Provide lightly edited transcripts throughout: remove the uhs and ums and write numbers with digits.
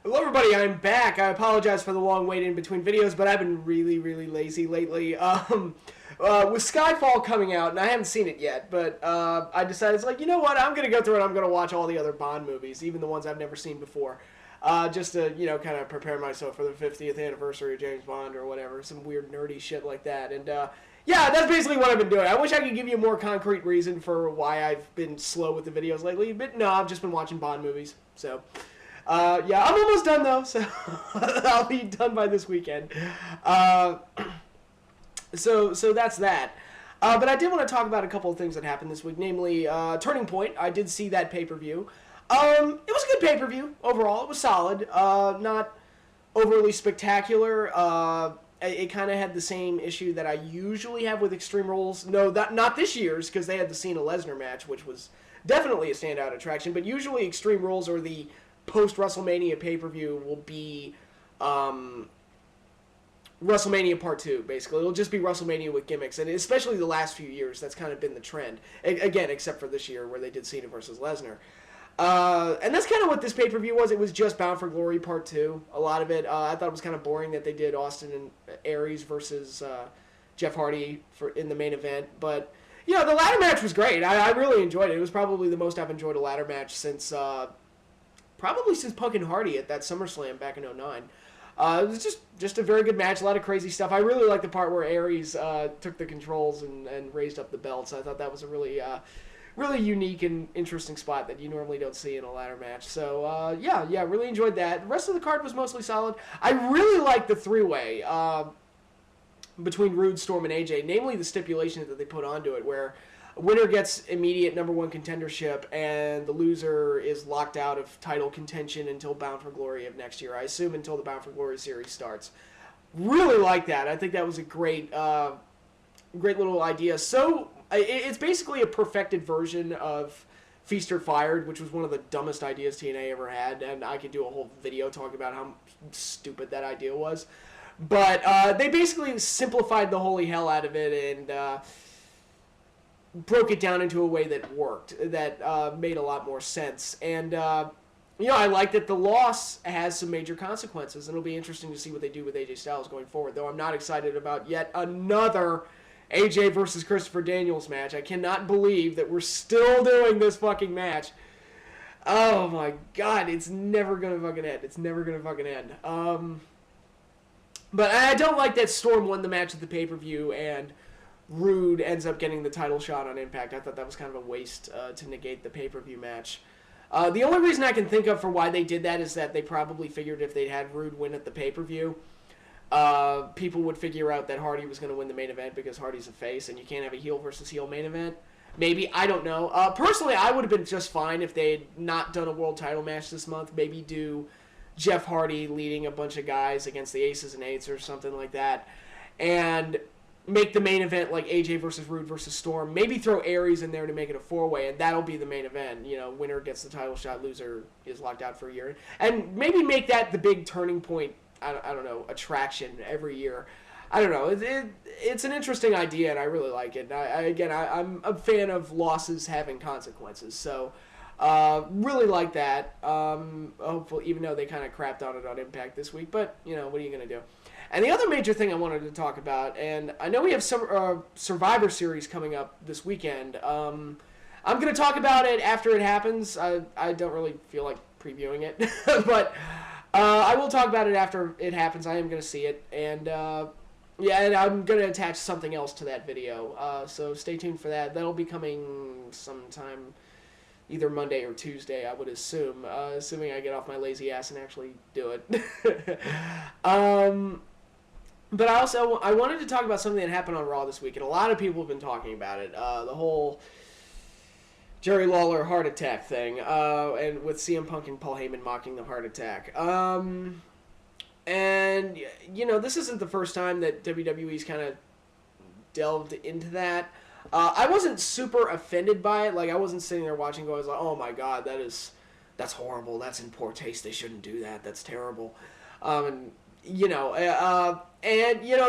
Hello everybody, I'm back. I apologize for the long wait in between videos, but I've been really, really lazy lately. With Skyfall coming out, and I haven't seen it yet, but I decided, it's like, you know what, I'm going to go through and I'm going to watch all the other Bond movies, even the ones I've never seen before. Just to, kind of prepare myself for the 50th anniversary of James Bond or whatever, some weird nerdy shit like that. And, yeah, that's basically what I've been doing. I wish I could give you a more concrete reason for why I've been slow with the videos lately, but no, I've just been watching Bond movies, so... yeah, I'm almost done though, so I'll be done by this weekend. So that's that. But I did want to talk about a couple of things that happened this week, namely Turning Point. I did see that pay-per-view. It was a good pay-per-view overall. It was solid. Not overly spectacular. It kind of had the same issue that I usually have with Extreme Rules. No, not this year's, because they had the Cena Lesnar match, which was definitely a standout attraction. But usually Extreme Rules or the post-WrestleMania pay-per-view will be WrestleMania Part 2, basically. It'll just be WrestleMania with gimmicks, and especially the last few years, that's kind of been the trend. Again, except for this year, where they did Cena versus Lesnar. And that's kind of what this pay-per-view was. It was just Bound for Glory Part 2. A lot of it, I thought it was kind of boring that they did Austin and Aries versus Jeff Hardy in the main event, but... Yeah, the ladder match was great. I really enjoyed it. It was probably the most I've enjoyed a ladder match since... probably since Punk and Hardy at that SummerSlam back in 2009. It was just a very good match, a lot of crazy stuff. I really liked the part where Aries took the controls and raised up the belts. I thought that was a really really unique and interesting spot that you normally don't see in a ladder match. So, yeah, really enjoyed that. The rest of the card was mostly solid. I really liked the three-way between Rude, Storm, and AJ, namely the stipulation that they put onto it, where... winner gets immediate number one contendership, and the loser is locked out of title contention until Bound for Glory of next year. I assume until the Bound for Glory series starts. Really like that. I think that was a great little idea. So it's basically a perfected version of Feast or Fired, which was one of the dumbest ideas TNA ever had, and I could do a whole video talking about how stupid that idea was. But they basically simplified the holy hell out of it and... broke it down into a way that worked, that made a lot more sense. And, I like that the loss has some major consequences, and it'll be interesting to see what they do with AJ Styles going forward, though I'm not excited about yet another AJ versus Christopher Daniels match. I cannot believe that we're still doing this fucking match. Oh my god, it's never gonna fucking end. It's never gonna fucking end. But I don't like that Storm won the match at the pay-per-view, and... Rude ends up getting the title shot on Impact. I thought that was kind of a waste to negate the pay-per-view match. The only reason I can think of for why they did that is that they probably figured if they'd had Rude win at the pay-per-view, people would figure out that Hardy was going to win the main event because Hardy's a face, and you can't have a heel versus heel main event. Maybe, I don't know. Personally, I would have been just fine if they'd not done a world title match this month. Maybe do Jeff Hardy leading a bunch of guys against the Aces and Eights or something like that. And... make the main event like AJ versus Rude versus Storm. Maybe throw Aries in there to make it a four-way, and that'll be the main event. Winner gets the title shot, loser is locked out for a year. And maybe make that the big turning point, I don't know, attraction every year. I don't know. It's an interesting idea, and I really like it. I'm a fan of losses having consequences, so really like that. Hopefully, even though they kind of crapped on it on Impact this week, but, what are you going to do? And the other major thing I wanted to talk about, and I know we have some Survivor Series coming up this weekend. I'm going to talk about it after it happens. I don't really feel like previewing it, but I will talk about it after it happens. I am going to see it, and and I'm going to attach something else to that video. So stay tuned for that. That'll be coming sometime either Monday or Tuesday, I would assume, assuming I get off my lazy ass and actually do it. But I wanted to talk about something that happened on Raw this week, and a lot of people have been talking about it. The whole Jerry Lawler heart attack thing, and with CM Punk and Paul Heyman mocking the heart attack. And, this isn't the first time that WWE's kind of delved into that. I wasn't super offended by it. Like, I wasn't sitting there watching going, like, oh my god, that's horrible. That's in poor taste. They shouldn't do that. That's terrible.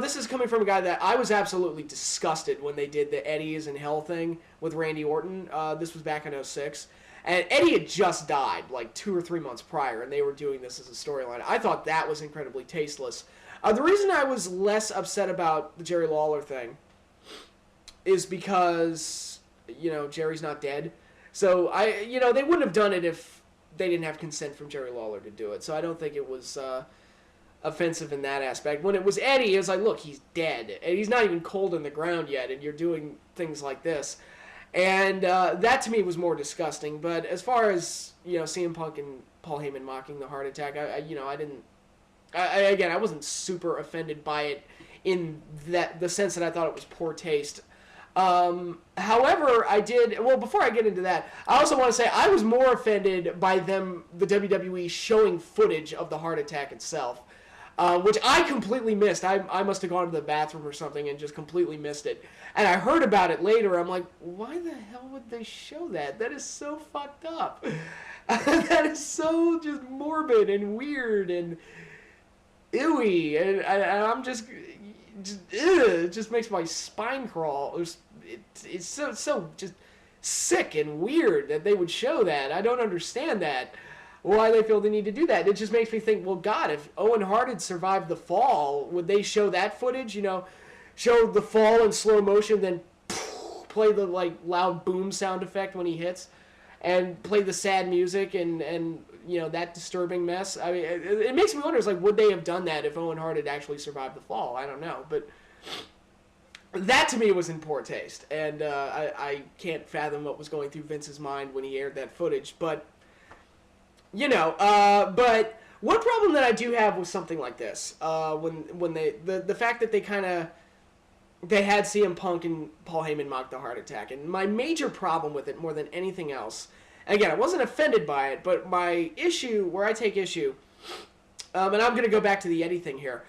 This is coming from a guy that I was absolutely disgusted when they did the Eddie is in Hell thing with Randy Orton. This was back in 2006. And Eddie had just died like 2 or 3 months prior, and they were doing this as a storyline. I thought that was incredibly tasteless. The reason I was less upset about the Jerry Lawler thing is because, Jerry's not dead. So, they wouldn't have done it if they didn't have consent from Jerry Lawler to do it. So I don't think it was offensive in that aspect. When it was Eddie, it was like, look, he's dead. And he's not even cold in the ground yet, and you're doing things like this. And that to me was more disgusting. But as far as, CM Punk and Paul Heyman mocking the heart attack, I wasn't super offended by it in the sense that I thought it was poor taste. However, before I get into that, I also want to say I was more offended by the WWE showing footage of the heart attack itself. Which I completely missed. I must have gone to the bathroom or something and just completely missed it. And I heard about it later. I'm like, why the hell would they show that? That is so fucked up. That is so just morbid and weird and ewy. And I'm it just makes my spine crawl. It's so just sick and weird that they would show that. I don't understand that. Why they feel the need to do that. It just makes me think, well, God, if Owen Hart had survived the fall, would they show that footage? Show the fall in slow motion, then play the loud boom sound effect when he hits, and play the sad music and that disturbing mess. I mean, it makes me wonder, would they have done that if Owen Hart had actually survived the fall? I don't know, but that to me was in poor taste, and I can't fathom what was going through Vince's mind when he aired that footage, but. But one problem that I do have with something like this, when the fact that they had CM Punk and Paul Heyman mock the heart attack, and my major problem with it more than anything else, and again, I wasn't offended by it, but my issue, where I take issue, and I'm going to go back to the Eddie thing here,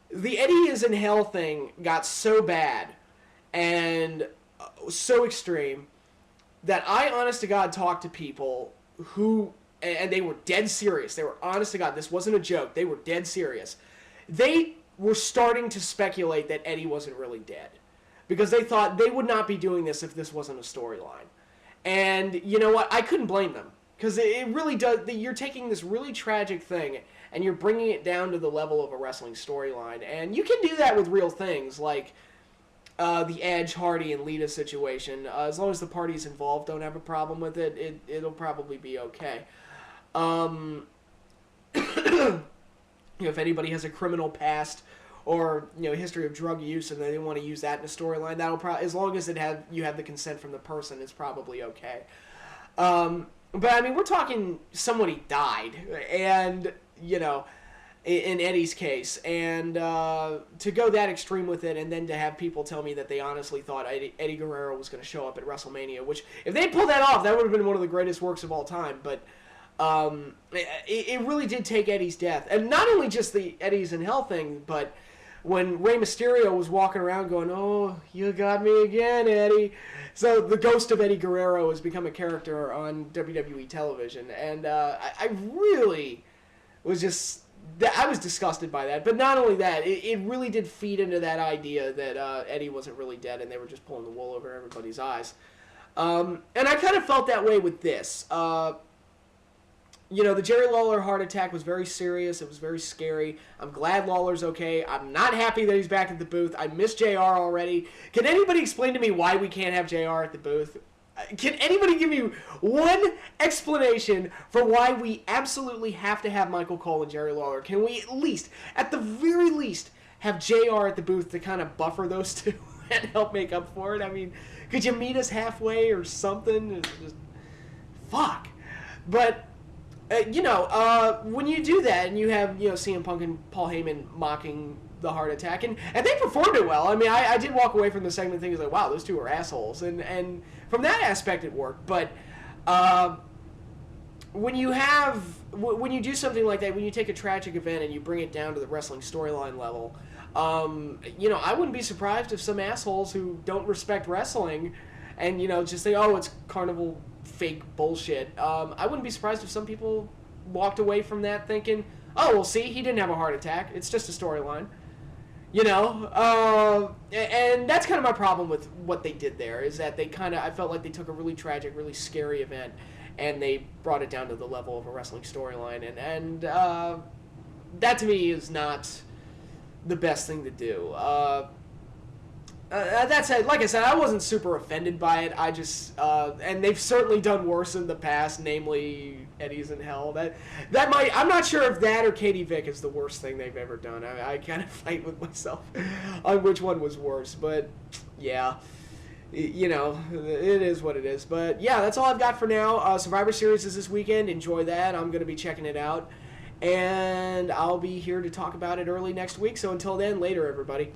the Eddie is in hell thing got so bad and so extreme that I, honest to God, talked to people who... And they were dead serious. They were honest to God. This wasn't a joke. They were dead serious. They were starting to speculate that Eddie wasn't really dead. Because they thought they would not be doing this if this wasn't a storyline. And you know what? I couldn't blame them. Because it really does... You're taking this really tragic thing and you're bringing it down to the level of a wrestling storyline. And you can do that with real things like the Edge, Hardy, and Lita situation. As long as the parties involved don't have a problem with it, it'll probably be okay. If anybody has a criminal past or history of drug use and they want to use that in a storyline, that'll probably, as long as you have the consent from the person, it's probably okay. But I mean, we're talking somebody died, and in Eddie's case, and to go that extreme with it, and then to have people tell me that they honestly thought Eddie Guerrero was going to show up at WrestleMania, which if they pulled that off, that would have been one of the greatest works of all time. But it really did take Eddie's death. And not only just the Eddie's in hell thing, but when Rey Mysterio was walking around going, "Oh, you got me again, Eddie." So the ghost of Eddie Guerrero has become a character on WWE television. And I really was I was disgusted by that. But not only that, it really did feed into that idea that Eddie wasn't really dead and they were just pulling the wool over everybody's eyes. And I kind of felt that way with this. The Jerry Lawler heart attack was very serious. It was very scary. I'm glad Lawler's okay. I'm not happy that he's back at the booth. I miss JR already. Can anybody explain to me why we can't have JR at the booth? Can anybody give me one explanation for why we absolutely have to have Michael Cole and Jerry Lawler? Can we at the very least, have JR at the booth to kind of buffer those two and help make up for it? I mean, could you meet us halfway or something? Fuck. But... when you do that and you have, CM Punk and Paul Heyman mocking the heart attack, and they performed it well. I mean, I did walk away from the segment thinking, like, wow, those two are assholes. And from that aspect, it worked. But when you do something like that, when you take a tragic event and you bring it down to the wrestling storyline level, I wouldn't be surprised if some assholes who don't respect wrestling and, just say, oh, it's carnival fake bullshit. I wouldn't be surprised if some people walked away from that thinking, oh, well, see, he didn't have a heart attack. It's just a storyline. And that's kind of my problem with what they did there, is that I felt like they took a really tragic, really scary event and they brought it down to the level of a wrestling storyline, and that to me is not the best thing to do. That said, like I said, I wasn't super offended by it. I just, and they've certainly done worse in the past, namely Eddie's in Hell. That might, I'm not sure if that or Katie Vick is the worst thing they've ever done. I kind of fight with myself on which one was worse, but yeah. You know, it is what it is. But yeah, that's all I've got for now. Survivor Series is this weekend. Enjoy that. I'm going to be checking it out. And I'll be here to talk about it early next week. So until then, later, everybody.